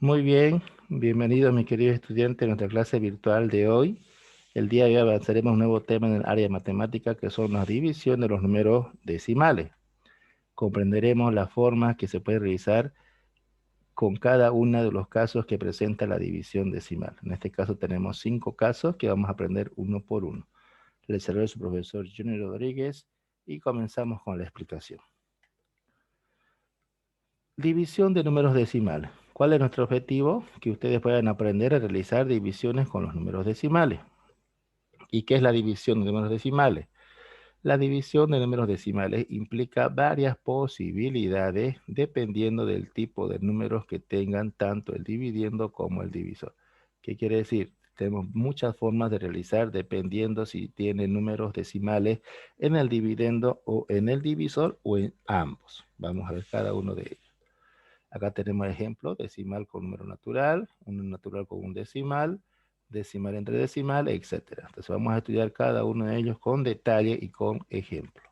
Muy bien, bienvenidos mis queridos estudiantes a nuestra clase virtual de hoy. El día de hoy avanzaremos un nuevo tema en el área de matemática que son la división de los números decimales. Comprenderemos las formas que se puede realizar con cada uno de los casos que presenta la división decimal. En este caso tenemos 5 casos que vamos a aprender uno por uno. Les saluda su profesor Junior Rodríguez y comenzamos con la explicación. División de números decimales. ¿Cuál es nuestro objetivo? Que ustedes puedan aprender a realizar divisiones con los números decimales. ¿Y qué es la división de números decimales? La división de números decimales implica varias posibilidades dependiendo del tipo de números que tengan tanto el dividiendo como el divisor. ¿Qué quiere decir? Tenemos muchas formas de realizar dependiendo si tiene números decimales en el dividendo o en el divisor o en ambos. Vamos a ver cada uno de ellos. Acá tenemos ejemplo, decimal con número natural, un natural con un decimal entre decimal, etc. Entonces vamos a estudiar cada uno de ellos con detalle y con ejemplo.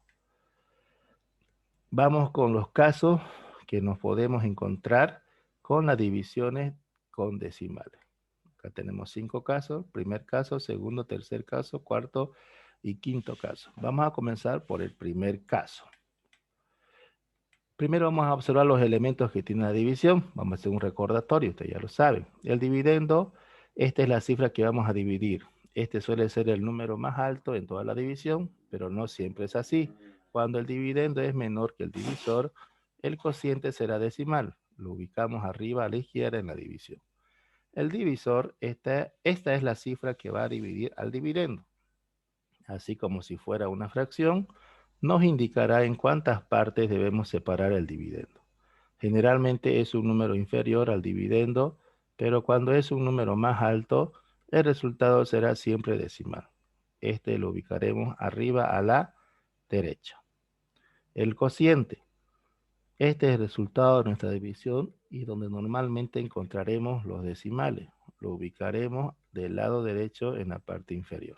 Vamos con los casos que nos podemos encontrar con las divisiones con decimales. Acá tenemos 5 casos, primer caso, segundo, tercer caso, cuarto y quinto caso. Vamos a comenzar por el primer caso. Primero vamos a observar los elementos que tiene la división. Vamos a hacer un recordatorio, ustedes ya lo saben. El dividendo, esta es la cifra que vamos a dividir. Este suele ser el número más alto en toda la división, pero no siempre es así. Cuando el dividendo es menor que el divisor, el cociente será decimal. Lo ubicamos arriba a la izquierda en la división. El divisor, esta es la cifra que va a dividir al dividendo. Así como si fuera una fracción, nos indicará en cuántas partes debemos separar el dividendo. Generalmente es un número inferior al dividendo, pero cuando es un número más alto, el resultado será siempre decimal. Este lo ubicaremos arriba a la derecha. El cociente. Este es el resultado de nuestra división y donde normalmente encontraremos los decimales. Lo ubicaremos del lado derecho en la parte inferior.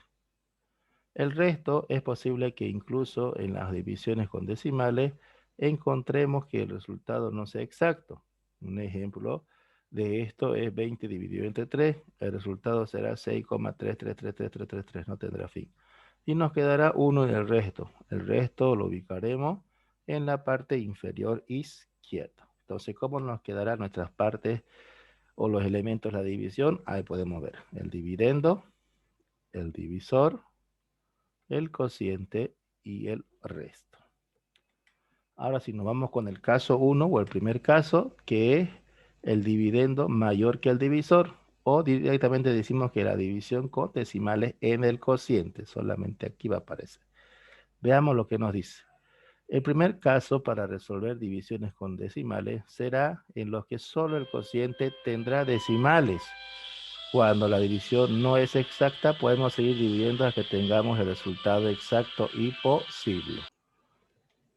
El resto es posible que incluso en las divisiones con decimales encontremos que el resultado no sea exacto. Un ejemplo de esto es 20 dividido entre 3. El resultado será 6,333333, no tendrá fin. Y nos quedará 1 en el resto. El resto lo ubicaremos en la parte inferior izquierda. Entonces, ¿cómo nos quedarán nuestras partes o los elementos de la división? Ahí podemos ver el dividendo, el divisor, el cociente y el resto. Ahora si nos vamos con el caso 1 o el primer caso, que es el dividendo mayor que el divisor, o directamente decimos que la división con decimales en el cociente, solamente aquí va a aparecer. Veamos lo que nos dice. El primer caso para resolver divisiones con decimales será en los que solo el cociente tendrá decimales. Cuando la división no es exacta, podemos seguir dividiendo hasta que tengamos el resultado exacto y posible.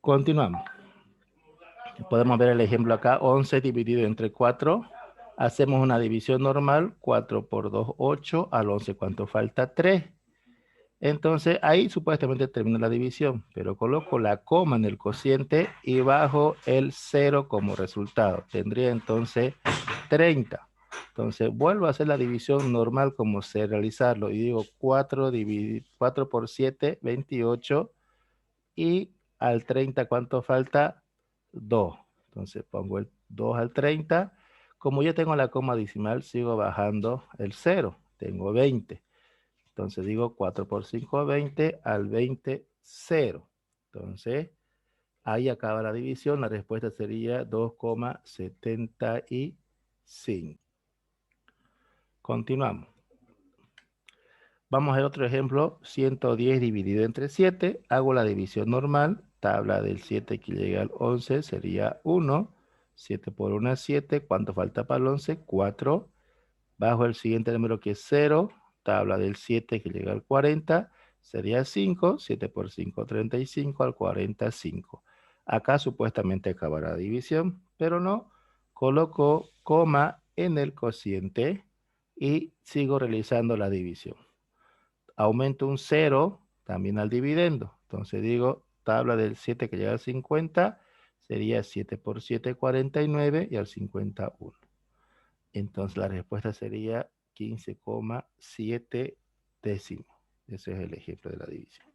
Continuamos. Podemos ver el ejemplo acá, 11 dividido entre 4. Hacemos una división normal, 4 por 2, 8, al 11, ¿cuánto falta? 3. Entonces, ahí supuestamente termina la división, pero coloco la coma en el cociente y bajo el 0 como resultado. Tendría entonces 30. Entonces, vuelvo a hacer la división normal como sé realizarlo y digo 4 por 7, 28, y al 30, ¿cuánto falta? 2. Entonces, pongo el 2 al 30. Como ya tengo la coma decimal, sigo bajando el 0. Tengo 20. Entonces digo 4 por 5, 20, al 20, 0. Entonces, ahí acaba la división. La respuesta sería 2,75. Continuamos. Vamos a ver otro ejemplo. 110 dividido entre 7. Hago la división normal. Tabla del 7 que llega al 11 sería 1. 7 por 1 es 7. ¿Cuánto falta para el 11? 4. Bajo el siguiente número que es 0. Tabla del 7 que llega al 40. Sería 5. 7 por 5, 35. Al 45. Acá supuestamente acabará la división, pero no. Coloco coma en el cociente y sigo realizando la división. Aumento un 0 también al dividendo. Entonces digo, tabla del 7 que llega al 50, sería 7 por 7, 49 y al 51. Entonces la respuesta sería 15,7 décimos. Ese es el ejemplo de la división.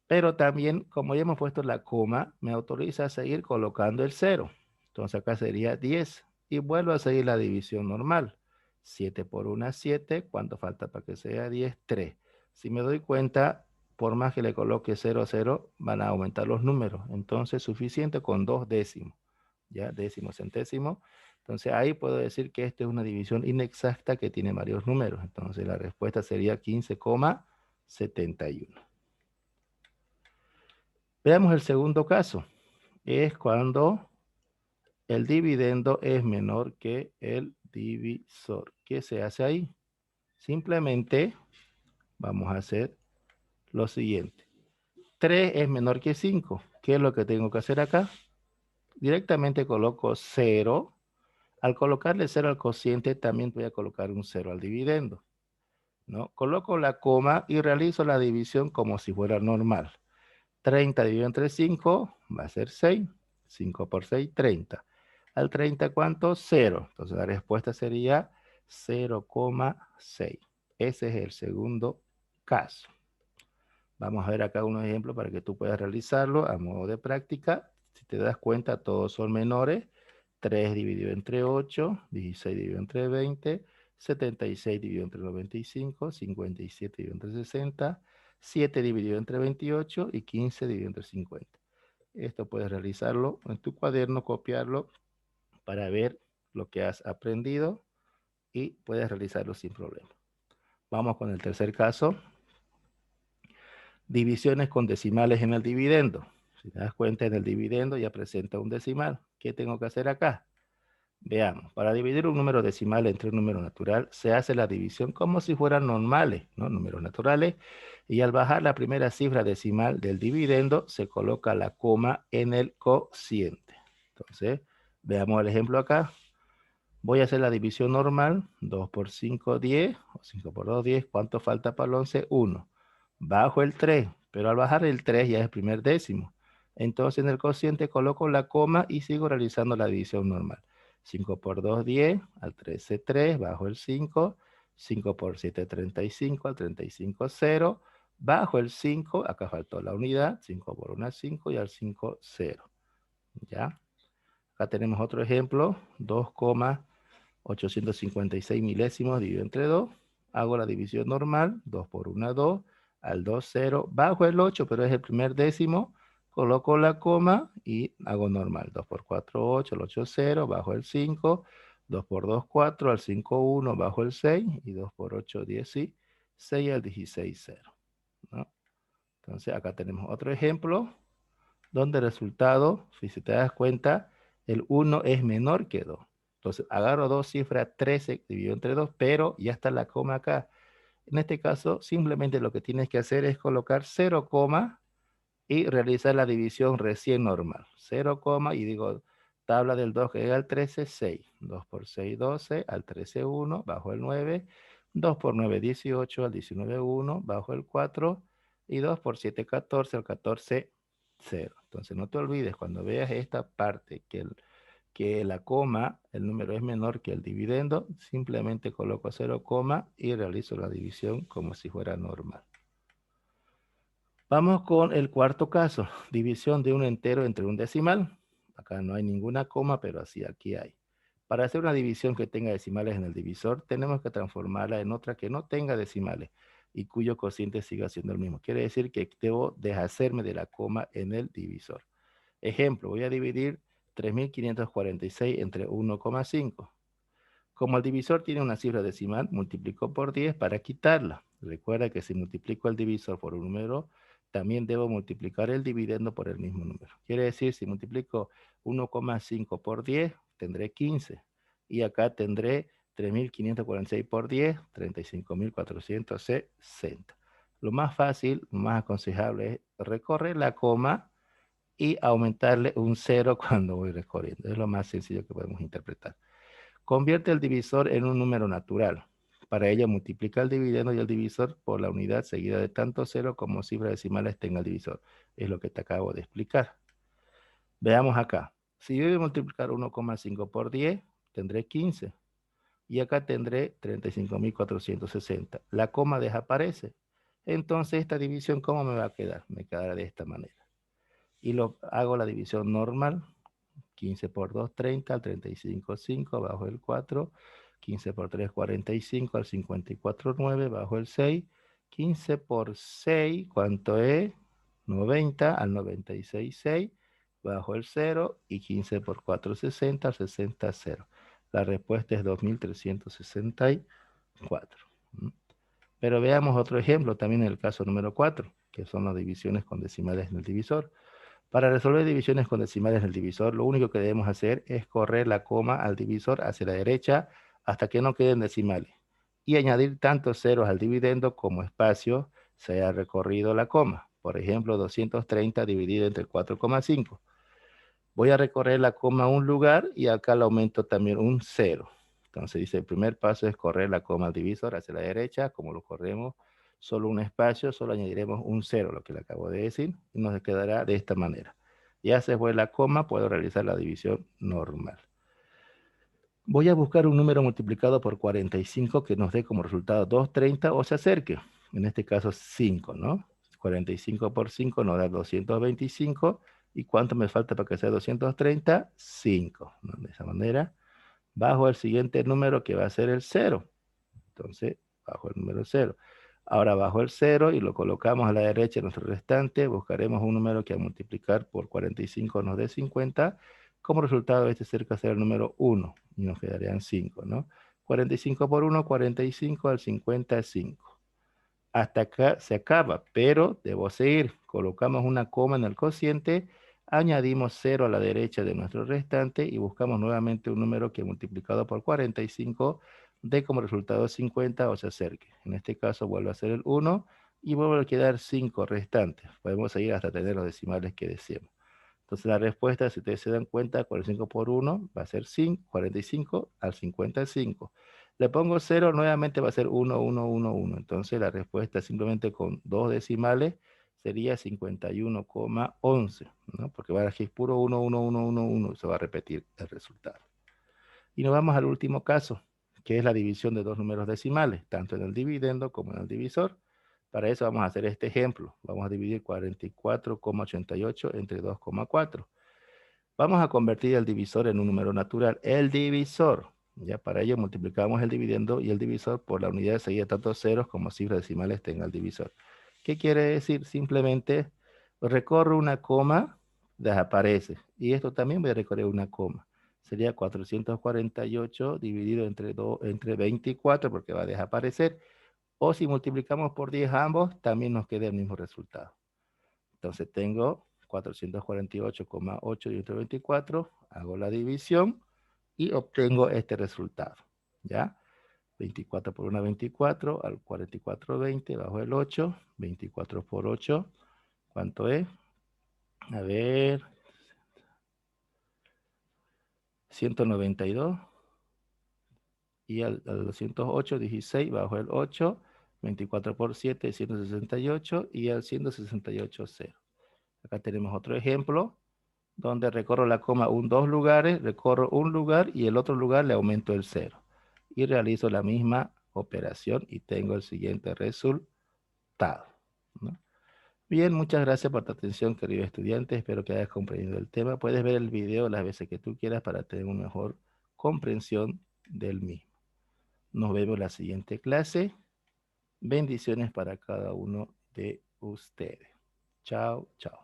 Pero también, como ya hemos puesto la coma, me autoriza a seguir colocando el 0. Entonces acá sería 10. Y vuelvo a seguir la división normal. 7 por 1 es 7. ¿Cuánto falta para que sea 10? 3. Si me doy cuenta, por más que le coloque 0 a 0, van a aumentar los números. Entonces, suficiente con 2 décimos. ¿Ya? Décimo, centésimo. Entonces, ahí puedo decir que esta es una división inexacta que tiene varios números. Entonces, la respuesta sería 15,71. Veamos el segundo caso. Es cuando el dividendo es menor que el divisor. ¿Qué se hace ahí? Simplemente vamos a hacer lo siguiente. 3 es menor que 5. ¿Qué es lo que tengo que hacer acá? Directamente coloco 0. Al colocarle 0 al cociente, también voy a colocar un 0 al dividendo, ¿no? Coloco la coma y realizo la división como si fuera normal. 30 dividido entre 5 va a ser 6. 5 por 6, 30. Al 30, ¿cuánto? 0. Entonces la respuesta sería 0,6. Ese es el segundo caso. Vamos a ver acá unos ejemplos para que tú puedas realizarlo a modo de práctica. Si te das cuenta, todos son menores. 3 dividido entre 8, 16 dividido entre 20, 76 dividido entre 95, 57 dividido entre 60, 7 dividido entre 28 y 15 dividido entre 50. Esto puedes realizarlo en tu cuaderno, copiarlo para ver lo que has aprendido y puedes realizarlo sin problema. Vamos con el tercer caso. Divisiones con decimales en el dividendo. Si te das cuenta, en el dividendo ya presenta un decimal. ¿Qué tengo que hacer acá? Veamos, para dividir un número decimal entre un número natural, se hace la división como si fueran normales, ¿no? Números naturales, y al bajar la primera cifra decimal del dividendo, se coloca la coma en el cociente. Entonces, veamos el ejemplo acá. Voy a hacer la división normal, 2 por 5, 10, o 5 por 2, 10. ¿Cuánto falta para el 11? 1. Bajo el 3, pero al bajar el 3 ya es el primer décimo. Entonces en el cociente coloco la coma y sigo realizando la división normal. 5 por 2, 10, al 13, 3, bajo el 5. 5 por 7, 35, al 35, 0. Bajo el 5, acá faltó la unidad, 5 por 1, 5 y al 5, 0. ¿Ya? Acá tenemos otro ejemplo, 2,856 milésimos dividido entre 2. Hago la división normal, 2 por 1, 2, al 2, 0, bajo el 8, pero es el primer décimo, coloco la coma y hago normal, 2 por 4, 8, el 8, 0, bajo el 5, 2 por 2, 4, al 5, 1, bajo el 6, y 2 por 8, 16, al 16, 0, ¿no? Entonces acá tenemos otro ejemplo, donde el resultado, si te das cuenta, el 1 es menor que 2. Entonces, agarro dos cifras, 13 dividido entre 2, pero ya está la coma acá. En este caso, simplemente lo que tienes que hacer es colocar 0, y realizar la división recién normal. 0, y digo, tabla del 2 que llega al 13, 6. 2 por 6, 12, al 13, 1, bajo el 9. 2 por 9, 18, al 19, 1, bajo el 4. Y 2 por 7, 14, al 14, 0. Entonces no te olvides, cuando veas esta parte que la coma, el número es menor que el dividendo, simplemente coloco 0, y realizo la división como si fuera normal. Vamos con el cuarto caso, división de un entero entre un decimal. Acá no hay ninguna coma, pero así aquí hay. Para hacer una división que tenga decimales en el divisor, tenemos que transformarla en otra que no tenga decimales y cuyo cociente siga siendo el mismo. Quiere decir que debo deshacerme de la coma en el divisor. Ejemplo, voy a dividir 3.546 entre 1,5. Como el divisor tiene una cifra decimal, multiplico por 10 para quitarla. Recuerda que si multiplico el divisor por un número, también debo multiplicar el dividendo por el mismo número. Quiere decir, si multiplico 1,5 por 10, tendré 15. Y acá tendré 3.546 por 10, 35.460. Lo más fácil, lo más aconsejable es recorrer la coma y aumentarle un 0 cuando voy recorriendo. Es lo más sencillo que podemos interpretar. Convierte el divisor en un número natural. Para ello, multiplica el dividendo y el divisor por la unidad seguida de tanto 0 como cifras decimales tenga el divisor. Es lo que te acabo de explicar. Veamos acá. Si yo voy a multiplicar 1,5 por 10, tendré 15. y acá tendré 35.460. La coma desaparece. Entonces esta división, ¿cómo me va a quedar? Me quedará de esta manera. Y hago la división normal. 15 por 2, 30, al 35, 5, bajo el 4. 15 por 3, 45, al 54, 9, bajo el 6. 15 por 6, ¿cuánto es? 90, al 96, 6, bajo el 0. Y 15 por 4, 60, al 60, 0. La respuesta es 2364. Pero veamos otro ejemplo también en el caso número 4, que son las divisiones con decimales en el divisor. Para resolver divisiones con decimales en el divisor, lo único que debemos hacer es correr la coma al divisor hacia la derecha hasta que no queden decimales y añadir tantos ceros al dividendo como espacio se haya recorrido la coma. Por ejemplo, 230 dividido entre 4,5. Voy a recorrer la coma a un lugar y acá le aumento también un 0. Entonces dice, el primer paso es correr la coma al divisor hacia la derecha. Como lo corremos solo un espacio, solo añadiremos un 0, lo que le acabo de decir, y nos quedará de esta manera. Ya se fue la coma, puedo realizar la división normal. Voy a buscar un número multiplicado por 45 que nos dé como resultado 230 o se acerque. En este caso 5, ¿no? 45 por 5 nos da 225. ¿Y cuánto me falta para que sea 230? 5. ¿No? De esa manera, bajo el siguiente número que va a ser el 0. Entonces, bajo el número 0. Ahora bajo el 0 y lo colocamos a la derecha en nuestro restante, buscaremos un número que al multiplicar por 45 nos dé 50. Como resultado, este cerca será el número 1 y nos quedarían 5, ¿no? 45 por 1, 45, al 50 es 5. Hasta acá se acaba, pero debo seguir. Colocamos una coma en el cociente, añadimos 0 a la derecha de nuestro restante y buscamos nuevamente un número que multiplicado por 45 dé como resultado 50 o se acerque. En este caso vuelve a ser el 1 y vuelve a quedar 5 restantes. Podemos seguir hasta tener los decimales que deseemos. Entonces la respuesta, si ustedes se dan cuenta, 45 por 1 va a ser 5, 45 al 55. Le pongo 0, nuevamente va a ser 1, 1, 1, 1. Entonces la respuesta simplemente con dos decimales sería 51,11, ¿no? Porque va a ser puro 1, 1, 1, 1, 1. Se va a repetir el resultado. Y nos vamos al último caso, que es la división de dos números decimales, tanto en el dividendo como en el divisor. Para eso vamos a hacer este ejemplo. Vamos a dividir 44,88 entre 2,4. Vamos a convertir el divisor en un número natural. El divisor. Ya para ello multiplicamos el dividendo y el divisor por la unidad seguida tanto ceros como cifras decimales tenga el divisor. ¿Qué quiere decir? Simplemente recorro una coma, desaparece. Y esto también voy a recorrer una coma. Sería 448 dividido entre 24 porque va a desaparecer. O si multiplicamos por 10 ambos, también nos queda el mismo resultado. Entonces tengo 448,8 dividido entre 24, hago la división y obtengo este resultado. ¿Ya? 24 por 1, 24, al 44, 20, bajo el 8, 24 por 8, ¿cuánto es? A ver, 192, y al 208, 16, bajo el 8, 24 por 7, 168, y al 168, 0. Acá tenemos otro ejemplo, donde recorro la coma dos lugares, recorro un lugar y el otro lugar le aumento el 0. Y realizo la misma operación y tengo el siguiente resultado, ¿no? Bien, muchas gracias por tu atención, querido estudiante. Espero que hayas comprendido el tema. Puedes ver el video las veces que tú quieras para tener una mejor comprensión del mismo. Nos vemos en la siguiente clase. Bendiciones para cada uno de ustedes. Chao, chao.